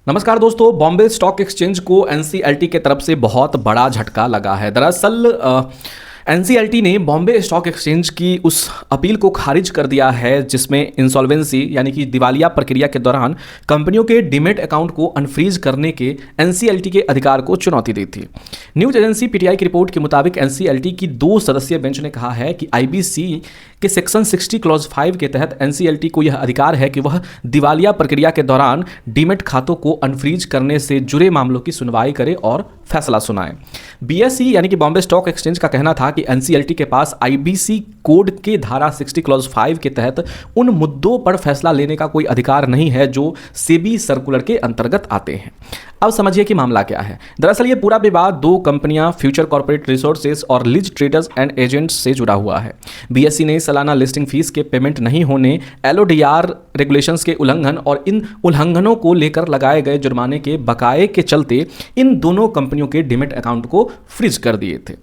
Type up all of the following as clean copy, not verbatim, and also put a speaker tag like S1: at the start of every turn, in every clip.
S1: नमस्कार दोस्तों, Bombay stock exchange को एनसीएलटी के तरफ से बहुत बड़ा झटका लगा है। दरअसल एनसीएलटी ने बॉम्बे स्टॉक एक्सचेंज की उस अपील को खारिज कर दिया है जिसमें इंसॉल्वेंसी यानी कि दिवालिया प्रक्रिया के दौरान कंपनियों के डीमैट अकाउंट को अनफ्रीज करने के एनसीएलटी के अधिकार को चुनौती दी थी। न्यूज एजेंसी पीटीआई की रिपोर्ट के मुताबिक एनसीएलटी की 2 सदस्यीय बेंच ने कहा है कि आईबीसी के सेक्शन 60 क्लॉज 5 के तहत एनसीएलटी को यह अधिकार है कि वह दिवालिया प्रक्रिया के दौरान डीमैट खातों को अनफ्रीज करने से जुड़े मामलों की सुनवाई करे और फैसला सुनाए। बीएसई यानी कि बॉम्बे स्टॉक एक्सचेंज का कहना था कि एनसीएलटी के पास आईबीसी कोड के धारा 60 क्लॉज 5 के तहत उन मुद्दों पर फैसला लेने का कोई अधिकार नहीं है जो सेबी सर्कुलर के अंतर्गत आते हैं। अब समझिए कि मामला क्या है। दरअसल ये पूरा विवाद 2 कंपनियां फ्यूचर कॉर्पोरेट रिसोर्सेज और लिज ट्रेडर्स एंड एजेंट्स से जुड़ा हुआ है। बीएसई ने सालाना लिस्टिंग फीस के पेमेंट नहीं होने, एलओडीआर रेगुलेशंस के उल्लंघन और इन उल्लंघनों को लेकर लगाए गए जुर्माने के बकाये के चलते इन दोनों कंपनियों के डीमैट अकाउंट को फ्रीज कर दिए थे।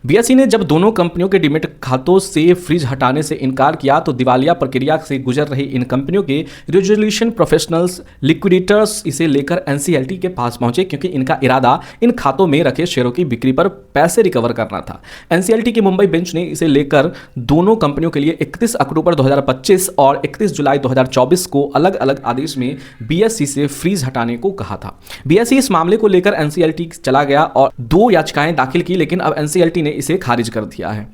S1: बीएसई ने जब दोनों कंपनियों के डीमैट खातों से फ्रीज हटाने से इनकार किया तो दिवालिया प्रक्रिया से गुजर रही इन कंपनियों के रेजोल्यूशन प्रोफेशनल्स लिक्विडेटर्स इसे लेकर एनसीएलटी के पास पहुंचे क्योंकि इनका इरादा इन खातों में रखे शेयरों की बिक्री पर पैसे रिकवर करना था। एनसीएलटी की मुंबई बेंच ने इसे लेकर दोनों कंपनियों के लिए 31 अक्टूबर 2025 और 31 जुलाई 2024 को अलग अलग आदेश में बीएसई से फ्रीज हटाने को कहा था। बीएसई इस मामले को लेकर एनसीएलटी चला गया और 2 याचिकाएं दाखिल की, लेकिन अब एनसीएलटी ने इसे खारिज कर दिया है।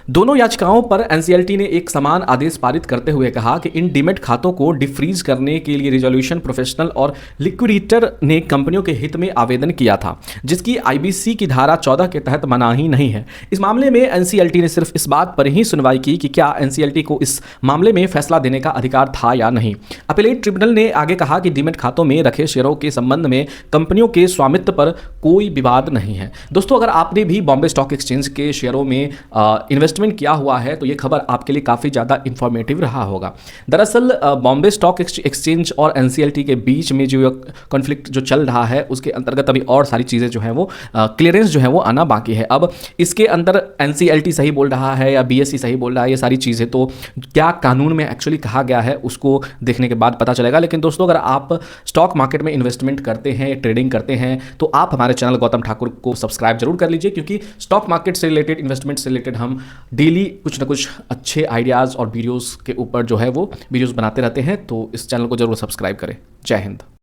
S1: दोनों याचिकाओं पर एनसीएलटी ने एक समान आदेश पारित करते हुए कहा कि इन डीमैट खातों को डिफ्रीज करने के लिए रिजोल्यूशन प्रोफेशनल और लिक्विडेटर ने कंपनियों के हित में आवेदन किया था, जिसकी आईबीसी की धारा 14 के तहत मनाही नहीं है। इस मामले में एनसीएलटी ने सिर्फ इस बात पर ही सुनवाई की कि क्या एनसीएलटी को इस मामले में फैसला देने का अधिकार था या नहीं। अपीलेट ट्रिब्यूनल ने आगे कहा कि डीमैट खातों में रखे शेयरों के संबंध में कंपनियों के स्वामित्व पर कोई विवाद नहीं है। दोस्तों, अगर आपने भी बॉम्बे स्टॉक एक्सचेंज के शेयरों में इन्वेस्टमेंट किया हुआ है तो ये खबर आपके लिए काफ़ी ज़्यादा इंफॉर्मेटिव रहा होगा। दरअसल बॉम्बे स्टॉक एक्सचेंज और एनसीएलटी के बीच में जो कॉन्फ्लिक्ट जो चल रहा है उसके अंतर्गत अभी और सारी चीज़ें जो है वो क्लियरेंस जो है वो आना बाकी है। अब इसके अंदर एनसीएलटी सही बोल रहा है या बीएसई सही बोल रहा है, ये सारी चीज़ें तो क्या कानून में एक्चुअली कहा गया है उसको देखने के बाद पता चलेगा। लेकिन दोस्तों, अगर आप स्टॉक मार्केट में इन्वेस्टमेंट करते हैं, ट्रेडिंग करते हैं, तो आप हमारे चैनल गौतम ठाकुर को सब्सक्राइब जरूर कर लीजिए, क्योंकि स्टॉक मार्केट से रिलेटेड, इन्वेस्टमेंट से रिलेटेड हम डेली कुछ ना कुछ अच्छे आइडियाज़ और वीडियोस के ऊपर जो है वो वीडियोस बनाते रहते हैं। तो इस चैनल को जरूर सब्सक्राइब करें। जय हिंद।